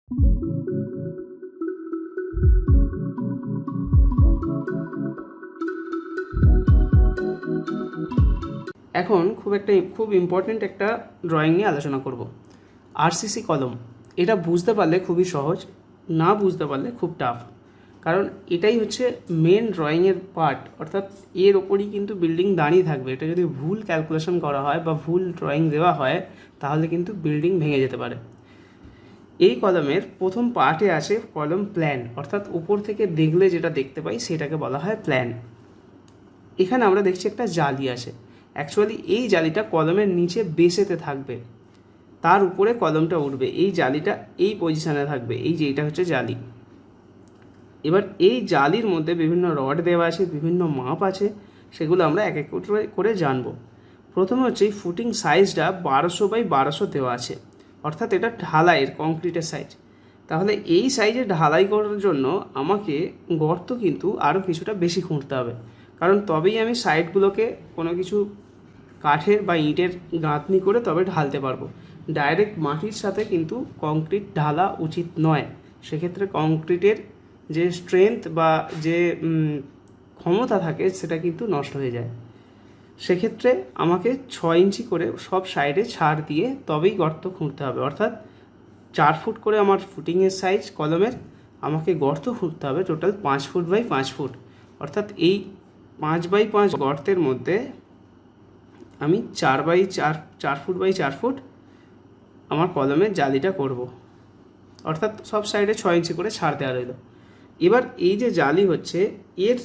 এখন খুব ইম্পর্টেন্ট একটা ড্রয়িং নিয়ে আলোচনা করব। আরসিসি কলম, এটা বুঝতে পারলে খুবই সহজ, না বুঝতে পারলে খুব টাফ। কারণ এটাই হচ্ছে মেন ড্রয়িংয়ের পার্ট, অর্থাৎ এর ওপরই কিন্তু বিল্ডিং দাঁড়িয়ে থাকবে। এটা যদি ভুল ক্যালকুলেশন করা হয় বা ভুল ড্রয়িং দেওয়া হয় তাহলে কিন্তু বিল্ডিং ভেঙে যেতে পারে। এই কলমের প্রথম পার্টে আছে কলম প্ল্যান, অর্থাৎ উপর থেকে দেখলে যেটা দেখতে পাই সেটাকে বলা হয় প্ল্যান। এখানে আমরা দেখছি একটা জালি আছে। অ্যাকচুয়ালি এই জালিটা কলমের নিচে বেসেতে থাকবে, তার উপরে কলমটা উঠবে। এই জালিটা এই পজিশানে থাকবে, এই যে এটা হচ্ছে জালি। এবার এই জালির মধ্যে বিভিন্ন রড দেওয়া আছে, বিভিন্ন মাপ আছে, সেগুলো আমরা এক এক করে জানবো। প্রথমে হচ্ছে এই ফুটিং সাইজটা 1200x1200 দেওয়া আছে, অর্থাৎ এটা ঢালাইয়ের কংক্রিটের সাইজ। তাহলে এই সাইজে ঢালাই করার জন্য আমাকে গর্ত কিন্তু আরও কিছুটা বেশি খুঁড়তে হবে, কারণ তবেই আমি সাইডগুলোকে কোনো কিছু কাঠের বা ইটের গাঁথনি করে তবে ঢালতে পারবো। ডাইরেক্ট মাটির সাথে কিন্তু কংক্রিট ঢালা উচিত নয়। সেক্ষেত্রে কংক্রিটের যে স্ট্রেংথ বা যে ক্ষমতা থাকে সেটা কিন্তু নষ্ট হয়ে যায়। সেক্ষেত্রে আমাকে 6 ইঞ্চি করে সব সাইডে ছাড় দিয়ে তবেই গর্ত খুঁড়তে হবে, অর্থাৎ 4 ফুট করে আমার ফুটিংয়ের সাইজ কলমের, আমাকে গর্ত খুঁড়তে হবে টোটাল 5 ফুট বাই 5 ফুট। অর্থাৎ এই 5x5 গর্তের মধ্যে আমি 4 ফুট বাই 4 ফুট আমার কলমের জালিটা করব, অর্থাৎ সব সাইডে 6 ইঞ্চি করে ছাড় দেওয়া রইল। এবার এই যে জালি হচ্ছে, এর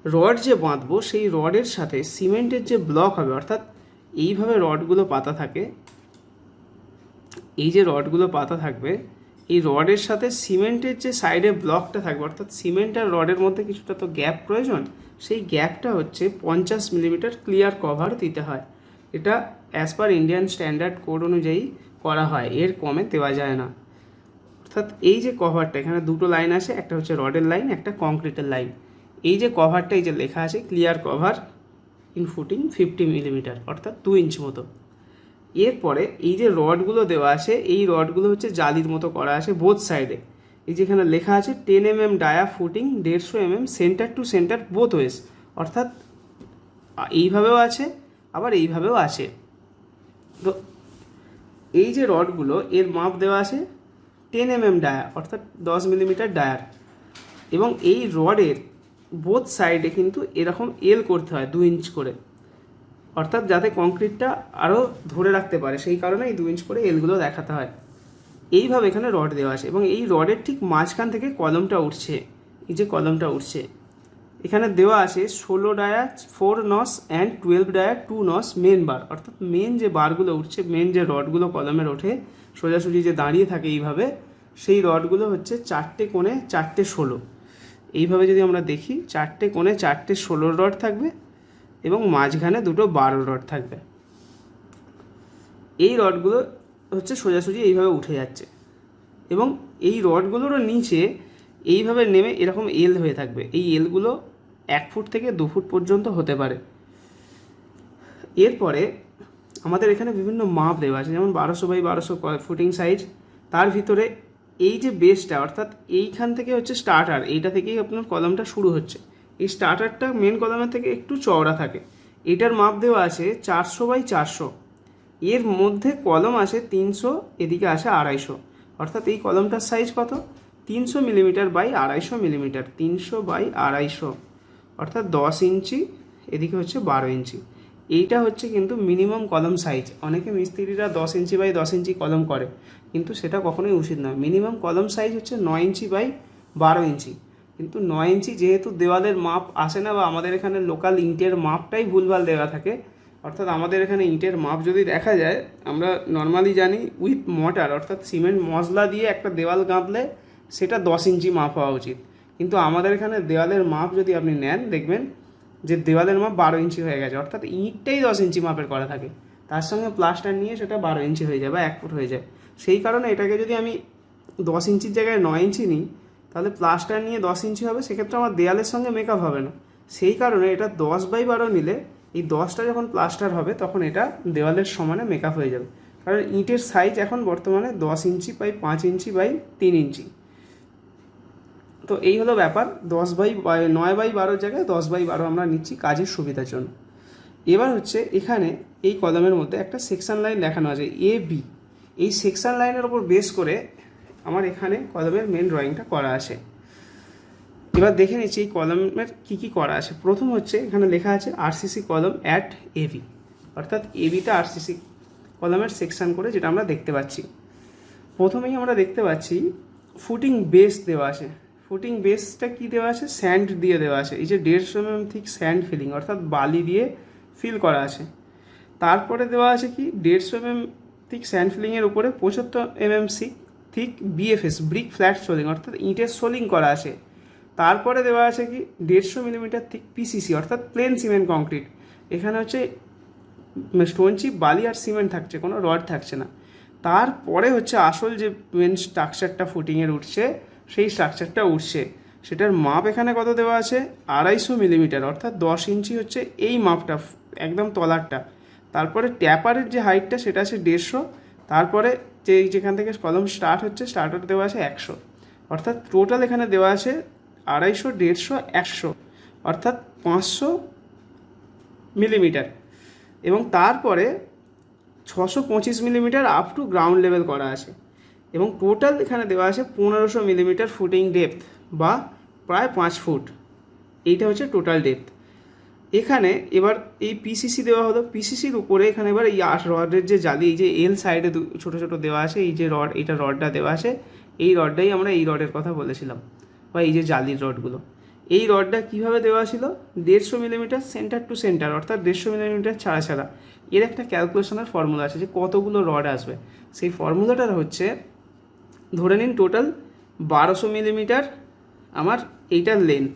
রড যে বাঁধবো সেই রডের সাথে সিমেন্টের যে ব্লক হবে, অর্থাৎ এইভাবে রডগুলো পাতা থাকে, এই যে রডগুলো পাতা থাকবে, এই রডের সাথে সিমেন্টের যে সাইডে ব্লকটা থাকবে, অর্থাৎ সিমেন্ট আর রডের মধ্যে কিছুটা তো গ্যাপ প্রয়োজন, সেই গ্যাপটা হচ্ছে 50 মিলিমিটার ক্লিয়ার কভার দিতে হয়। এটা as per Indian standard code অনুযায়ী করা হয়, এর কমে দেওয়া যায় না। অর্থাৎ এই যে কভারটা, এখানে দুটো লাইন আছে, একটা হচ্ছে রডের লাইন, একটা কংক্রিটের লাইন। এই যে কভারটা, এই যে লেখা আছে ক্লিয়ার কভার ইন ফুটিং 50 মিলিমিটার, অর্থাৎ 2 ইঞ্চ মতো। এরপরে এই যে রডগুলো দেওয়া আছে, এই রডগুলো হচ্ছে জালির মতো করা আছে বোথ সাইডে। এই যেখানে লেখা আছে 10 mm dia footing 150 mm centre to centre both ways, অর্থাৎ এইভাবেও আছে আবার এইভাবেও আছে। তো এই যে রডগুলো, এর মাপ দেওয়া আছে 10 mm ডায়া, অর্থাৎ 10 মিলিমিটার ডায়ার। এবং এই রডের বোথ সাইডে কিন্তু এরকম এল করতে হয় 2 ইঞ্চ করে, অর্থাৎ যাতে কংক্রিটটা আরও ধরে রাখতে পারে, সেই কারণে এই 2 ইঞ্চ করে এলগুলো দেখাতে হয়। এইভাবে এখানে রড দেওয়া আছে এবং এই রডের ঠিক মাঝখান থেকে কলমটা উঠছে। এই যে কলমটা উঠছে, এখানে দেওয়া আছে 16 ডায়া 4 নস অ্যান্ড 12 ডায়া 2 নস মেন বার, অর্থাৎ মেন যে বারগুলো উঠছে, মেন যে রডগুলো কলমের ওঠে সোজাসুজি যে দাঁড়িয়ে থাকে এইভাবে, সেই রডগুলো হচ্ছে 4টে কোণে 4টে 16। এইভাবে যদি আমরা দেখি, 4টে কোণে 4টে 16 রড থাকবে এবং মাঝখানে দুটো 12 রড থাকবে। এই রডগুলো হচ্ছে সোজাসুজি এইভাবে উঠে যাচ্ছে এবং এই রডগুলোরও নিচে এইভাবে নেমে এরকম এল হয়ে থাকবে। এই এলগুলো 1 ফুট থেকে 2 ফুট পর্যন্ত হতে পারে। এরপরে আমাদের এখানে বিভিন্ন মাপ দেওয়া আছে, যেমন 1200x1200 ফুটিং সাইজ। তার ভিতরে এই যে বেসটা, অর্থাৎ এইখান থেকে হচ্ছে স্টার্টার, এইটা থেকেই আপনার কলমটা শুরু হচ্ছে। এই স্টার্টারটা মেন কলমের থেকে একটু চওড়া থাকে, এটার মাপ দেওয়া আছে 400x400। এর মধ্যে কলম আছে 300, এদিকে আছে 250, অর্থাৎ এই কলমটার সাইজ কত, 300 মিলিমিটার বাই 250 মিলিমিটার, 300x250, অর্থাৎ 10 ইঞ্চি, এদিকে হচ্ছে 12 ইঞ্চি। এইটা হচ্ছে কিন্তু মিনিমাম কলম সাইজ। অনেকে মিস্ত্রিরা 10 ইঞ্চি বাই 10 ইঞ্চি কলম করে, কিন্তু সেটা কখনোই উচিত নয়। মিনিমাম কলম সাইজ হচ্ছে 9 ইঞ্চি বাই 12 ইঞ্চি। কিন্তু 9 ইঞ্চি যেহেতু দেওয়ালের মাপ আসে না, বা আমাদের এখানে লোকাল ইটের মাপটাই ভুলভাল দেওয়া থাকে, অর্থাৎ আমাদের এখানে ইটের মাপ যদি দেখা যায়, আমরা নর্মালি জানি উইথ মর্টার, অর্থাৎ সিমেন্ট মশলা দিয়ে একটা দেওয়াল গাঁথলে সেটা 10 ইঞ্চি মাপ হওয়া উচিত। কিন্তু আমাদের এখানে দেওয়ালের মাপ যদি আপনি নেন, দেখবেন যে দেওয়ালের মাপ 12 ইঞ্চি হয়ে গেছে, অর্থাৎ ইটটাই 10 ইঞ্চি মাপের করা থাকে, তার সঙ্গে প্লাস্টার নিয়ে সেটা 12 ইঞ্চি হয়ে যায় বা 1 ফুট হয়ে যায়। সেই কারণে এটাকে যদি আমি 10 ইঞ্চির জায়গায় 9 ইঞ্চি নিই, তাহলে প্লাস্টার নিয়ে 10 ইঞ্চি হবে, সেক্ষেত্রে আমার দেয়ালের সঙ্গে মেকআপ হবে না। সেই কারণে এটা 10x12 নিলে এই 10টা যখন প্লাস্টার হবে তখন এটা দেওয়ালের সমানে মেকআপ হয়ে যাবে। কারণ ইটের সাইজ এখন বর্তমানে 10 ইঞ্চি বাই 5 ইঞ্চি বাই 3 ইঞ্চি। তো এই হলো ব্যাপার, 9/12 জায়গায় 10/12 আমরা নিচ্ছি কাজের সুবিধার জন্য। এবার হচ্ছে এখানে এই কলমের মধ্যে একটা সেকশন লাইন দেখানো আছে AB। এই সেকশন লাইনের ওপর বেস করে আমার এখানে কলমের মেন ড্রয়িংটা করা আছে। এবার দেখে নিচ্ছি এই কলমের কী কী করা আছে। প্রথম হচ্ছে এখানে লেখা আছে RCC কলম অ্যাট AB, অর্থাৎ ABটা RCC কলমের সেকশন করে, যেটা আমরা দেখতে পাচ্ছি। প্রথমেই আমরা দেখতে পাচ্ছি ফুটিং বেস দেওয়া আছে। ফুটিং বেসটা কী দেওয়া আছে? স্যান্ড দিয়ে দেওয়া আছে। এই যে 150 mm থিক স্যান্ড ফিলিং, অর্থাৎ বালি দিয়ে ফিল করা আছে। তারপরে দেওয়া আছে কি 150 mm থিক স্যান্ড ফিলিংয়ের উপরে 75 mm thick BFS brick flat soling, অর্থাৎ ইটের সোলিং করা আছে। তারপরে দেওয়া আছে কি 150 mm থিক PCC, অর্থাৎ প্লেন সিমেন্ট কংক্রিট। এখানে হচ্ছে স্টোন চিপ, বালি আর সিমেন্ট থাকছে, কোনো রড থাকছে না। তারপরে হচ্ছে আসল যে মেন স্ট্রাকচারটা ফুটিংয়ের উঠছে, সেই স্ট্রাকচারটা উঠছে। সেটার মাপ এখানে কত দেওয়া আছে? 250 mm, অর্থাৎ 10 ইঞ্চি হচ্ছে এই মাপটা, একদম তলারটা। তারপরে ট্যাপারের যে হাইটটা সেটা আছে 150। তারপরে যেখান থেকে কলম স্টার্ট হচ্ছে, স্টার্টার দেওয়া আছে 100, অর্থাৎ টোটাল এখানে দেওয়া আছে 250, 150, 100, অর্থাৎ 500 মিলিমিটার। এবং তারপরে 625 millimetre up to ground level করা আছে। এবং টোটাল এখানে দেওয়া আছে 1500 মিলিমিটার ফুটিং ডেপথ, বা প্রায় 5 ফুট। এইটা হচ্ছে টোটাল ডেপথ। এখানে এবার এই পিসিসি দেওয়া হলো, পিসিসির উপরে এখানে এবার এই রডের যে জালি, এই যে এল সাইডে ছোটো ছোটো দেওয়া আছে, এই যে রড, এইটা রডটা দেওয়া আছে। এই রডটাই আমরা এই রডের কথা বলেছিলাম, বা এই যে জালির রডগুলো। এই রডটা কীভাবে দেওয়া ছিল? 150 মিলিমিটার সেন্টার টু সেন্টার, অর্থাৎ 150 মিলিমিটার ছাড়া ছাড়া। এর একটা ক্যালকুলেশনের ফর্মুলা আছে যে কতগুলো রড আসবে। সেই ফর্মুলাটার হচ্ছে, ধরে নিন টোটাল 1200 মিলিমিটার আমার এইটার লেন্থ,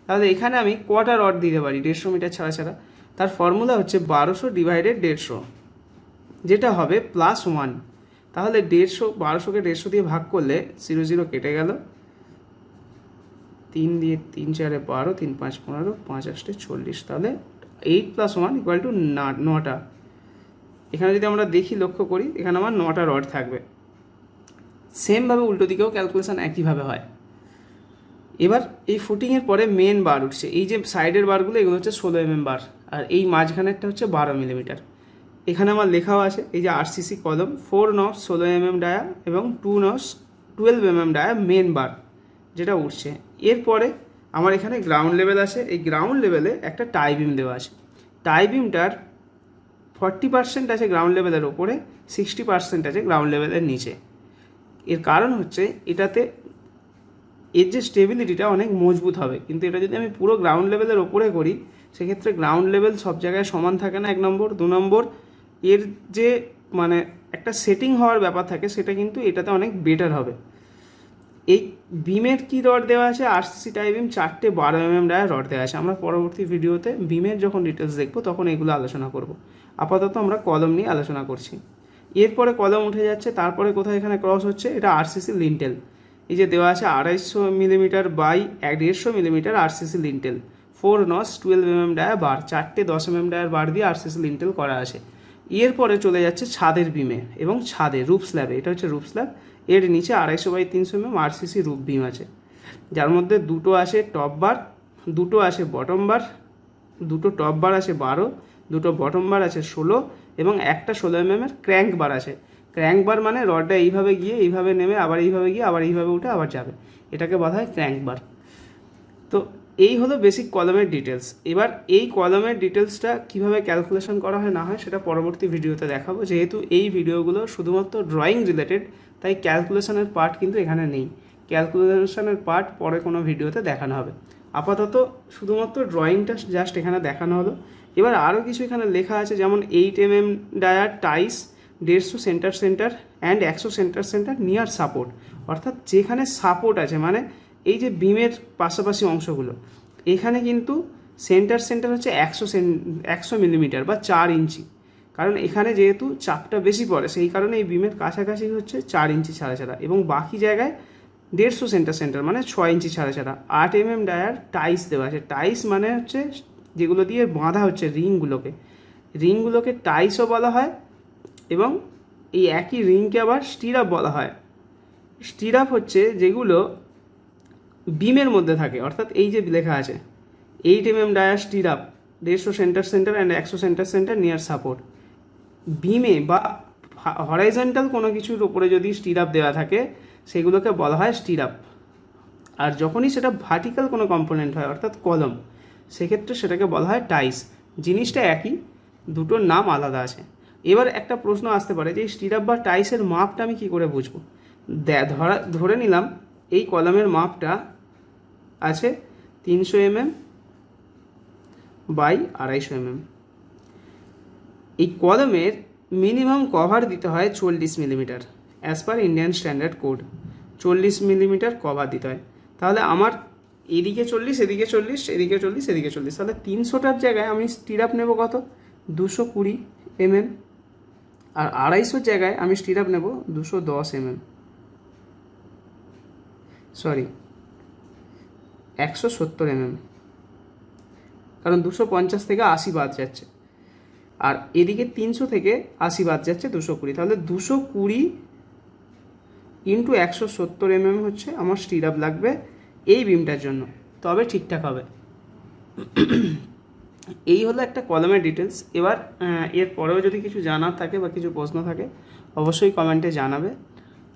তাহলে এখানে আমি কটা রড দিতে পারি 150 মিটার ছাড়া ছাড়া? তার ফর্মুলা হচ্ছে 1200 ডিভাইডেড 150, যেটা হবে +1। তাহলে 1200কে 150 দিয়ে ভাগ করলে 0 0 কেটে গেল, 3 দিয়ে 3 4 12, 3 5 15, 5 8 40, তাহলে 8 + 1 = 9টা। এখানে যদি আমরা দেখি, লক্ষ্য করি, এখানে আমার 9টা রড থাকবে। সেমভাবে উল্টো দিকেও ক্যালকুলেশন একইভাবে হয়। এবার এই ফুটিংয়ের পরে মেন বার উঠছে। এই যে সাইডের বারগুলো, এগুলো হচ্ছে 16 mm বার, আর এই মাঝখানেরটা হচ্ছে 12 মিলিমিটার। এখানে আমার লেখাও আছে, এই যে RCC কলম 4 নটস 16 mm ডায়া এবং 2 নটস 12 mm ডায়া মেন বার, যেটা উঠছে। এরপরে আমার এখানে গ্রাউন্ড লেভেল আছে। এই গ্রাউন্ড লেভেলে একটা টাই বিম দেওয়া আছে। টাই বিমটার 40% আছে গ্রাউন্ড লেভেলের ওপরে, 60% আছে গ্রাউন্ড লেভেলের নিচে। এর কারণ হচ্ছে এটাতে এর যে স্টেবিলিটিটা অনেক মজবুত হবে। কিন্তু এটা যদি আমি পুরো গ্রাউন্ড লেভেলের ওপরে করি, সেক্ষেত্রে গ্রাউন্ড লেভেল সব জায়গায় সমান থাকে না, 1 নম্বর। 2 নম্বর, এর যে মানে একটা সেটিং হওয়ার ব্যাপার থাকে, সেটা কিন্তু এটাতে অনেক বেটার হবে। এই বিমের কি রড দেওয়া আছে? RCC টাই বিম 4টে 12 mm ডায়া রড দেওয়া আছে। আমরা পরবর্তী ভিডিওতে বিমের যখন ডিটেলস দেখবো তখন এগুলো আলোচনা করব। আপাতত আমরা কলম নিয়ে আলোচনা করছি। এরপরে কলম উঠে যাচ্ছে, তারপরে কোথায় এখানে ক্রস হচ্ছে? এটা RCC লিন্টেল। এই যে দেওয়া আছে 250 millimetre by 150 millimetre RCC lintel, 4 নটস 12 mm ডায়া বার, 4টে 10 mm ডায়ার বার দিয়ে RCC লিন্টেল করা আছে। এরপরে চলে যাচ্ছে ছাদের বিমে এবং ছাদে রুফ স্ল্যাবে। এটা হচ্ছে রুফ স্ল্যাব। এর নিচে 250 বাই 300 mm RCC রুফ বিম আছে, যার মধ্যে দুটো আসে টপ বার, দুটো আসে বটম বার, দুটো টপ বার আছে 12, দুটো বটম বার আছে 16, এবং একটা 16 mm এর ক্র্যাঙ্ক বার আছে। ক্র্যাঙ্ক বার মানে রডটা এইভাবে গিয়ে এইভাবে নেমে আবার এইভাবে গিয়ে আবার এইভাবে উঠে আবার যাবে, এটাকে বলা হয় ক্র্যাঙ্ক বার। তো এই হলো বেসিক কলমের ডিটেলস। এবার এই কলমের ডিটেলসটা কিভাবে ক্যালকুলেশন করা হয় না হয় সেটা পরবর্তী ভিডিওতে দেখাবো। যেহেতু এই ভিডিওগুলো শুধুমাত্র ড্রয়িং রিলেটেড, তাই ক্যালকুলেশনের পার্ট কিন্তু এখানে নেই। ক্যালকুলেশনের পার্ট পরে কোনো ভিডিওতে দেখানো হবে। আপাতত শুধুমাত্র ড্রয়িংটা জাস্ট এখানে দেখানো হলো। এবার আরও কিছু এখানে লেখা আছে, যেমন 8 mm ডায়ার ties, 150 centre centre and 100 centre centre near support, অর্থাৎ যেখানে সাপোর্ট আছে, মানে এই যে বিমের পাশাপাশি অংশগুলো, এখানে কিন্তু সেন্টার সেন্টার হচ্ছে 100 মিলিমিটার বা 4 ইঞ্চি। কারণ এখানে যেহেতু চাপটা বেশি পড়ে, সেই কারণে এই বিমের কাছাকাছি হচ্ছে 4 ইঞ্চি ছাড়া ছাড়া, এবং বাকি জায়গায় 150 সেন্টার সেন্টার মানে 6 ইঞ্চি ছাড়া ছাড়া। 8 mm ডায়ার টাইস দেওয়া আছে। টাইস মানে হচ্ছে যেগুলো দিয়ে বাঁধা হচ্ছে রিংগুলোকে টাইসও বলা হয়, এবং এই একই রিংকে আবার স্টিরাপ বলা হয়। স্টিরাপ হচ্ছে যেগুলো বিমের মধ্যে থাকে, অর্থাৎ এই যে লেখা আছে 8 mm dia stirrup, 150 centre and 100 centre near support. বিমে বা হরাইজন্টাল কোনো কিছুর উপরে যদি স্টিরাপ দেওয়া থাকে সেগুলোকে বলা হয় স্টিরাপ। আর যখনই সেটা ভার্টিক্যাল কোনো কম্পোনেন্ট হয় অর্থাৎ কলম, সেক্ষেত্রে সেটাকে বলা হয় টাইস। জিনিসটা একই, দুটোর নাম আলাদা আছে। এবার একটা প্রশ্ন আসতে পারে যে এই স্টিরাপ বা টাইসের মাপটা আমি কী করে বুঝবো। ধরে নিলাম এই কলমের মাপটা আছে 300 mm বাই 250 mm। এই কলমের মিনিমাম কভার দিতে হয় 40 millimetre, as per Indian standard code 40 millimetre cover দিতে হয়। তাহলে আমার এদিকে 40, এদিকে 40, এদিকে 40, এদিকে 40, তাহলে 300টার জায়গায় আমি স্টিরাপ নেব কত, 220 mm। আর 250 জায়গায় আমি স্টিরাপ নেব 210 mm, সরি 170 mm, কারণ 250 থেকে 80 বাদ যাচ্ছে, আর এদিকে 300 থেকে 80 বাদ যাচ্ছে 220, তাহলে 220 ইন্টু 170 mm হচ্ছে আমার স্টিরাপ লাগবে এই বিমটার জন্য, তবে ঠিকঠাক হবে। এই হলো একটা কলমের ডিটেলস। এবার এর পরেও যদি কিছু জানার থাকে বা কিছু প্রশ্ন থাকে অবশ্যই কমেন্টে জানাবে,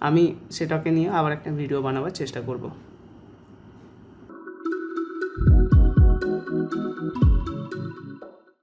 আমি সেটাকে নিয়ে আবার একটা ভিডিও বানাবার চেষ্টা করব।